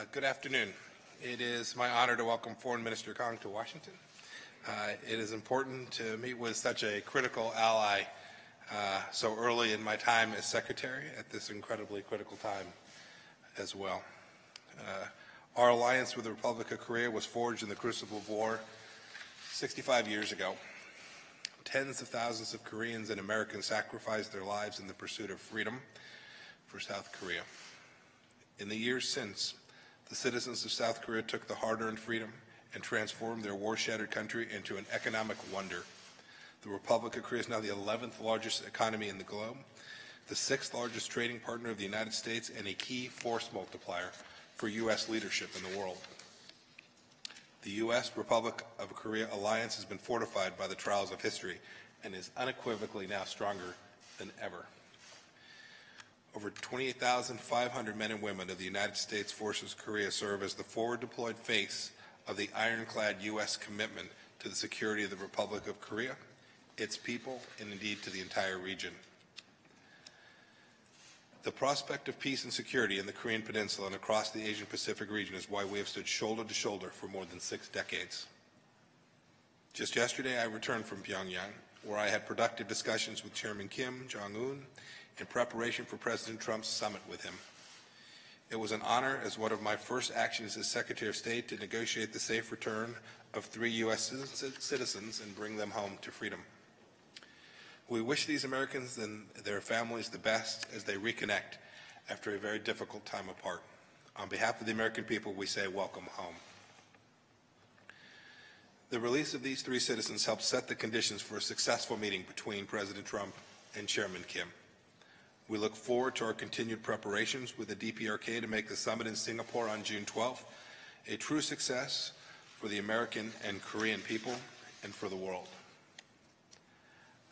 Good afternoon. It is my honor to welcome Foreign Minister Kang to Washington. It is important to meet with such a critical ally so early in my time as Secretary at this incredibly critical time as well. Our alliance with the Republic of Korea was forged in the crucible of war 65 years ago. Tens of thousands of Koreans and Americans sacrificed their lives in the pursuit of freedom for South Korea. In the years since, the citizens of South Korea took the hard-earned freedom and transformed their war-shattered country into an economic wonder. The Republic of Korea is now the 11th largest economy in the globe, the 6th largest trading partner of the United States, and a key force multiplier for U.S. leadership in the world. The U.S. Republic of Korea alliance has been fortified by the trials of history and is unequivocally now stronger than ever. Over 28,500 men and women of the United States Forces Korea serve as the forward deployed face of the ironclad U.S. commitment to the security of the Republic of Korea, its people, and indeed to the entire region. The prospect of peace and security in the Korean Peninsula and across the Asian Pacific region is why we have stood shoulder to shoulder for more than 6 decades. Just yesterday, I returned from Pyongyang, where I had productive discussions with Chairman Kim Jong-un in preparation for President Trump's summit with him. It was an honor as one of my first actions as Secretary of State to negotiate the safe return of 3 U.S. citizens and bring them home to freedom. We wish these Americans and their families the best as they reconnect after a very difficult time apart. On behalf of the American people, we say welcome home. The release of these 3 citizens helped set the conditions for a successful meeting between President Trump and Chairman Kim. We look forward to our continued preparations with the DPRK to make the summit in Singapore on June 12th a true success for the American and Korean people and for the world.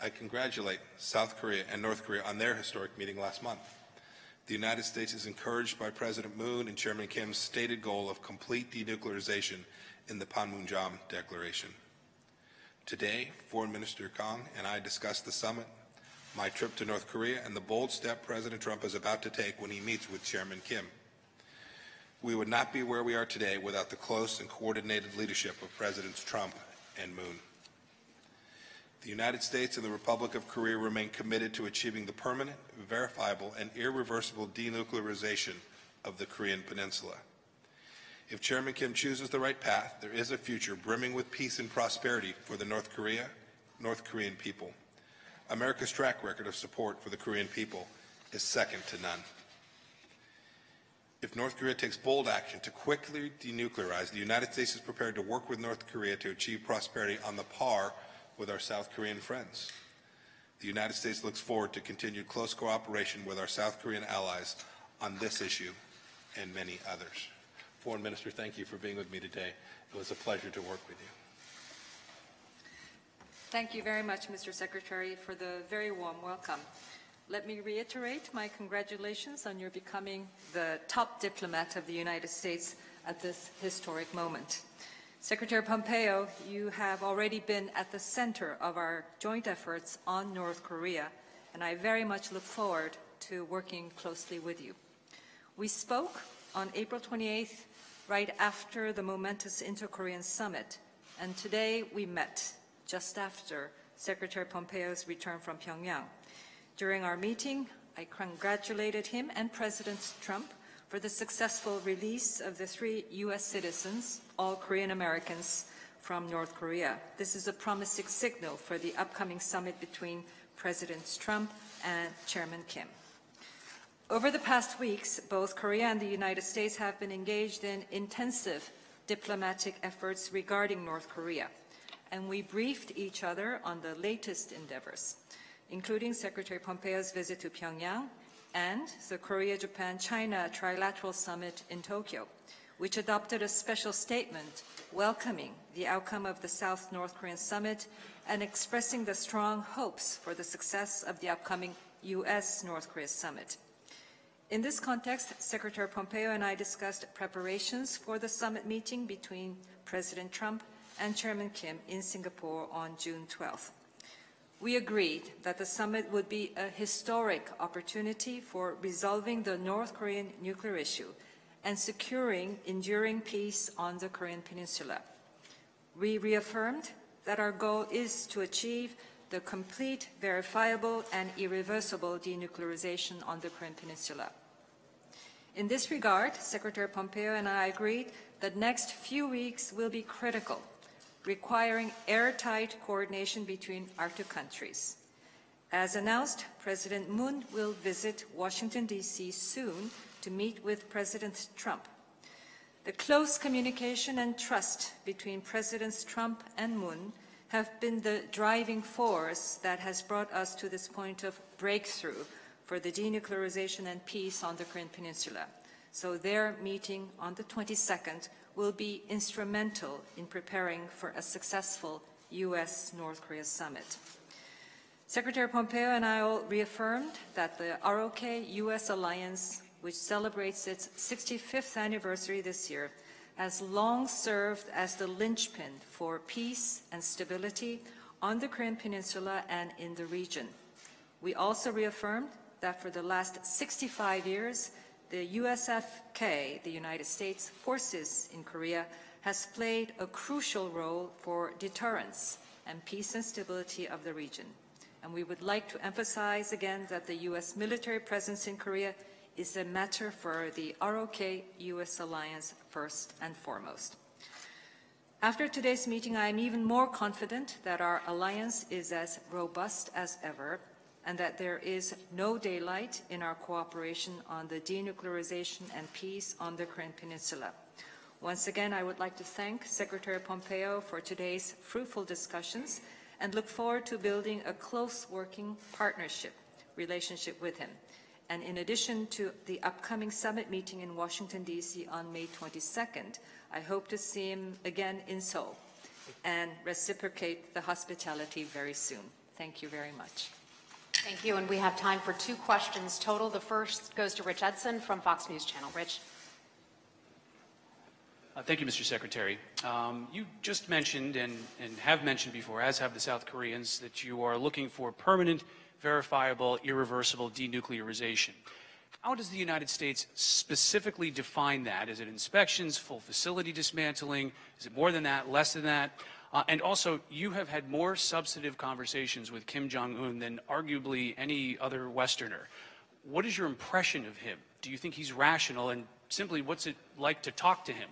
I congratulate South Korea and North Korea on their historic meeting last month. The United States is encouraged by President Moon and Chairman Kim's stated goal of complete denuclearization in the Panmunjom Declaration. Today, Foreign Minister Kang and I discussed the summit, my trip to North Korea, and the bold step President Trump is about to take when he meets with Chairman Kim. We would not be where we are today without the close and coordinated leadership of Presidents Trump and Moon. The United States and the Republic of Korea remain committed to achieving the permanent, verifiable, and irreversible denuclearization of the Korean Peninsula. If Chairman Kim chooses the right path, there is a future brimming with peace and prosperity for the North Korean people. America's track record of support for the Korean people is second to none. If North Korea takes bold action to quickly denuclearize, the United States is prepared to work with North Korea to achieve prosperity on the par with our South Korean friends. The United States looks forward to continued close cooperation with our South Korean allies on this issue and many others. Foreign Minister, thank you for being with me today. It was a pleasure to work with you. Thank you very much, Mr. Secretary, for the very warm welcome. Let me reiterate my congratulations on your becoming the top diplomat of the United States at this historic moment. Secretary Pompeo, you have already been at the center of our joint efforts on North Korea, and I very much look forward to working closely with you. We spoke on April 28th, right after the momentous Inter-Korean summit, and today we met just after Secretary Pompeo's return from Pyongyang. During our meeting, I congratulated him and President Trump for the successful release of the 3 U.S. citizens, all Korean Americans, from North Korea. This is a promising signal for the upcoming summit between Presidents Trump and Chairman Kim. Over the past weeks, both Korea and the United States have been engaged in intensive diplomatic efforts regarding North Korea, and we briefed each other on the latest endeavors, including Secretary Pompeo's visit to Pyongyang and the Korea-Japan-China Trilateral Summit in Tokyo, which adopted a special statement welcoming the outcome of the South-North Korean summit and expressing the strong hopes for the success of the upcoming U.S.-North Korea summit. In this context, Secretary Pompeo and I discussed preparations for the summit meeting between President Trump and Chairman Kim in Singapore on June 12th. We agreed that the summit would be a historic opportunity for resolving the North Korean nuclear issue and securing enduring peace on the Korean Peninsula. We reaffirmed that our goal is to achieve the complete, verifiable, and irreversible denuclearization on the Korean Peninsula. In this regard, Secretary Pompeo and I agreed that next few weeks will be critical, requiring airtight coordination between our two countries. As announced, President Moon will visit Washington, D.C. soon to meet with President Trump. The close communication and trust between Presidents Trump and Moon have been the driving force that has brought us to this point of breakthrough for the denuclearization and peace on the Korean Peninsula. So their meeting on the 22nd will be instrumental in preparing for a successful U.S.-North Korea summit. Secretary Pompeo and I all reaffirmed that the ROK-U.S. alliance, which celebrates its 65th anniversary this year, has long served as the linchpin for peace and stability on the Korean Peninsula and in the region. We also reaffirmed that for the last 65 years, the USFK, the United States Forces in Korea, has played a crucial role for deterrence and peace and stability of the region. And we would like to emphasize again that the U.S. military presence in Korea is a matter for the ROK-U.S. alliance first and foremost. After today's meeting, I am even more confident that our alliance is as robust as ever and that there is no daylight in our cooperation on the denuclearization and peace on the Korean Peninsula. Once again, I would like to thank Secretary Pompeo for today's fruitful discussions and look forward to building a close working relationship with him. And in addition to the upcoming summit meeting in Washington, D.C. on May 22nd, I hope to see him again in Seoul and reciprocate the hospitality very soon. Thank you very much. Thank you, and we have time for 2 questions total. The first goes to Rich Edson from Fox News Channel. Rich. Thank you, Mr. Secretary. You just mentioned and have mentioned before, as have the South Koreans, that you are looking for permanent, verifiable, irreversible denuclearization. How does the United States specifically define that? Is it inspections, full facility dismantling? Is it more than that, less than that? And also, you have had more substantive conversations with Kim Jong-un than arguably any other Westerner. What is your impression of him? Do you think he's rational? And simply, what's it like to talk to him?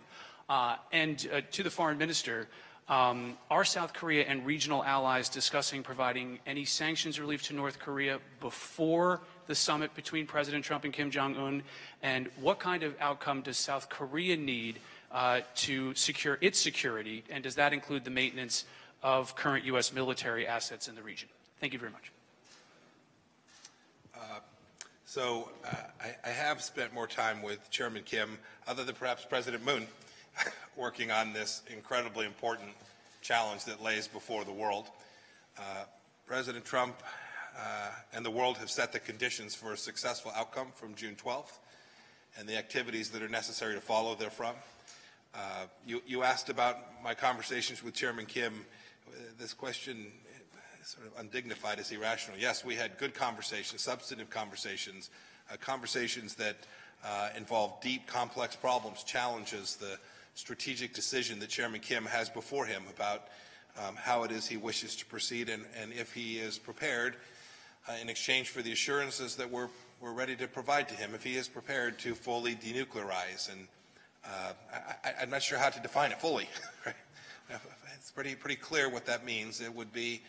And to the foreign minister, are South Korea and regional allies discussing providing any sanctions relief to North Korea before the summit between President Trump and Kim Jong-un? And what kind of outcome does South Korea need to secure its security? And does that include the maintenance of current U.S. military assets in the region? Thank you very much. I have spent more time with Chairman Kim, other than perhaps President Moon, working on this incredibly important challenge that lays before the world. President Trump and the world have set the conditions for a successful outcome from June 12th and the activities that are necessary to follow therefrom. You asked about my conversations with Chairman Kim. This question is sort of undignified as irrational. Yes, we had good conversations, substantive conversations, conversations that involve deep, complex problems, challenges, the strategic decision that Chairman Kim has before him about how it is he wishes to proceed and if he is prepared in exchange for the assurances that we're ready to provide to him, if he is prepared to fully denuclearize. And I'm not sure how to define it fully. Right? It's pretty clear what that means. It would be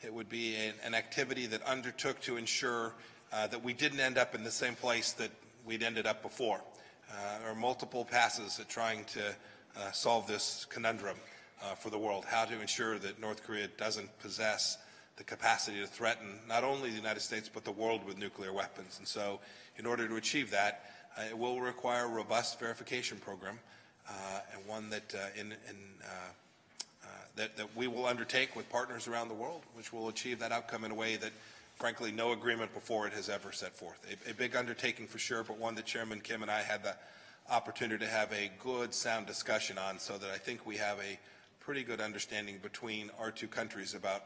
an activity that undertook to ensure that we didn't end up in the same place that we'd ended up before. There are multiple passes at trying to solve this conundrum for the world, how to ensure that North Korea doesn't possess the capacity to threaten not only the United States but the world with nuclear weapons. And so in order to achieve that, it will require a robust verification program and one that, that we will undertake with partners around the world, which will achieve that outcome in a way that, frankly, no agreement before it has ever set forth. A big undertaking for sure, but one that Chairman Kim and I had the opportunity to have a good, sound discussion on, so that I think we have a pretty good understanding between our two countries about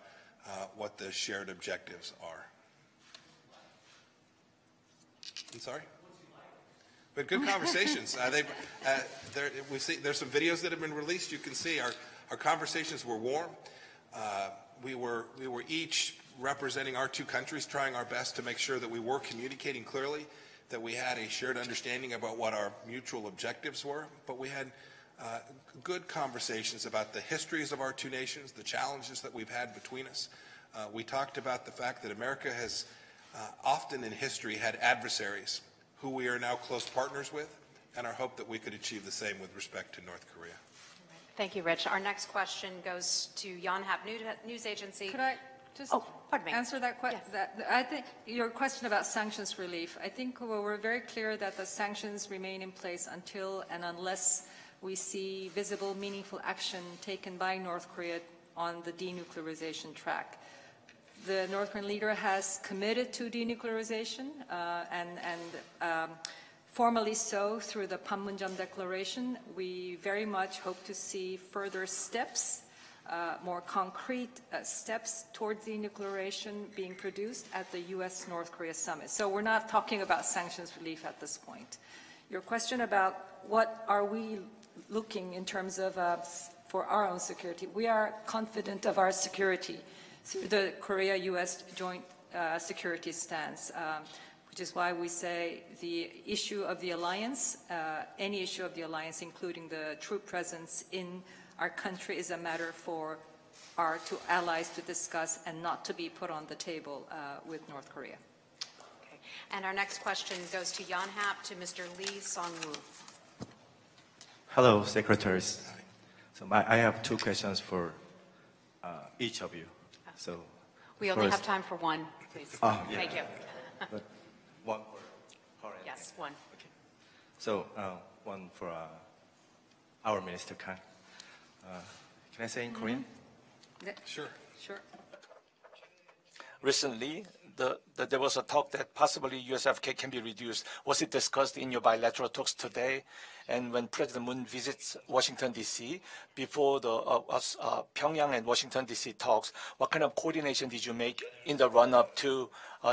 what the shared objectives are. I'm sorry? But good conversations. There's some videos that have been released. You can see our conversations were warm. We were each representing our two countries, trying our best to make sure that we were communicating clearly, that we had a shared understanding about what our mutual objectives were. But we had good conversations about the histories of our two nations, the challenges that we've had between us. We talked about the fact that America has often in history had adversaries who we are now close partners with, and our hope that we could achieve the same with respect to North Korea. Thank you, Rich. Our next question goes to Yonhap News Agency. Could I just answer that question? Yes. I think your question about sanctions relief, I think we're very clear that the sanctions remain in place until and unless we see visible, meaningful action taken by North Korea on the denuclearization track. The North Korean leader has committed to denuclearization and formally so through the Panmunjom Declaration. We very much hope to see further steps, more concrete steps towards denuclearization being produced at the U.S.-North Korea summit. So we're not talking about sanctions relief at this point. Your question about what are we looking in terms of for our own security, we are confident of our security through the Korea-U.S. joint security stance, which is why we say the issue of the alliance, any issue of the alliance, including the troop presence in our country, is a matter for our two allies to discuss and not to be put on the table with North Korea. Okay. And our next question goes to Yonhap, to Mr. Lee Song-woo. Hello, secretaries. So I have two questions for each of you. So we only have time for one, please. Yeah. Thank you. But one for Yes, one. Okay. So one for our Minister Kang. Can I say in Korean? Sure. Sure. Recently, there was a talk that possibly USFK can be reduced. Was it discussed in your bilateral talks today? And when President Moon visits Washington, D.C., before the Pyongyang and Washington, D.C. talks, what kind of coordination did you make in the run-up to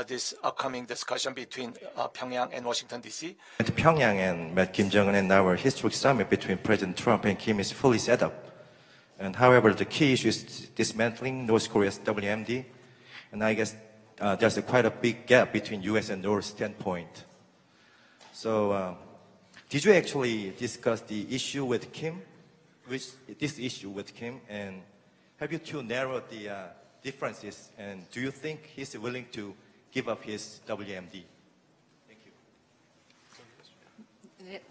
this upcoming discussion between Pyongyang and Washington, D.C.? At Pyongyang and met Kim Jong-un, and our historic summit between President Trump and Kim is fully set up. And however, the key issue is dismantling North Korea's WMD. And I guess there's quite a big gap between U.S. and North standpoint. So did you actually discuss the issue with Kim, this issue with Kim, and have you two narrowed the differences, and do you think he's willing to give up his WMD? Thank you.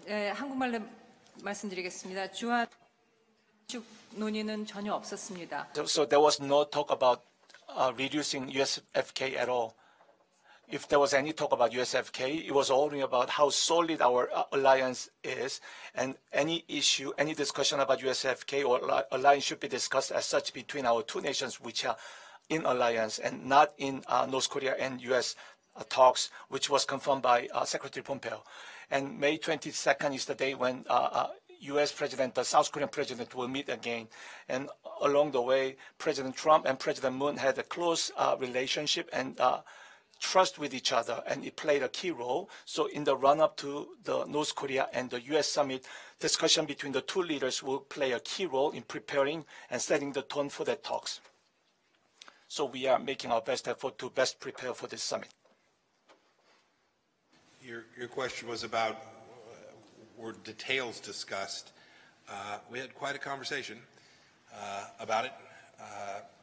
네, 한국말로 말씀드리겠습니다. 주한 논의는 전혀 없었습니다. So there was no talk about reducing USFK at all. If there was any talk about USFK, it was only about how solid our alliance is, and any issue, any discussion about USFK or alliance should be discussed as such between our two nations which are in alliance, and not in North Korea and US talks, which was confirmed by Secretary Pompeo. And May 22nd is the day when U.S. President, the South Korean President will meet again. And along the way, President Trump and President Moon had a close relationship and trust with each other, and it played a key role. So in the run-up to the North Korea and the U.S. summit, discussion between the two leaders will play a key role in preparing and setting the tone for their talks. So we are making our best effort to best prepare for this summit. Your question was about were details discussed. We had quite a conversation about it.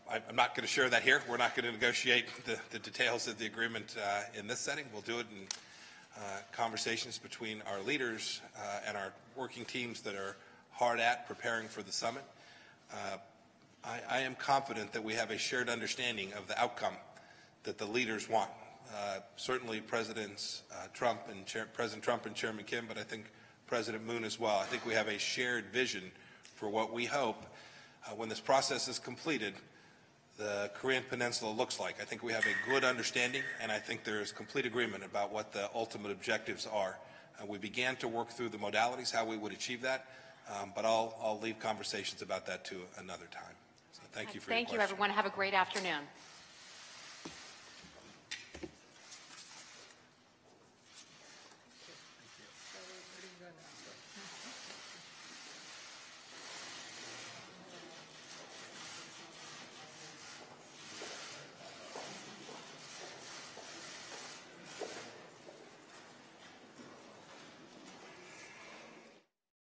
I'm not going to share that here. We're not going to negotiate the details of the agreement in this setting. We'll do it in conversations between our leaders and our working teams that are hard at preparing for the summit. I am confident that we have a shared understanding of the outcome that the leaders want. Certainly President Trump and Chairman Kim, but I think President Moon as well. I think we have a shared vision for what we hope when this process is completed, the Korean Peninsula looks like. I think we have a good understanding, and I think there is complete agreement about what the ultimate objectives are. We began to work through the modalities, how we would achieve that, but I'll leave conversations about that to another time. So thank you for your question. Thank you, everyone. Have a great afternoon.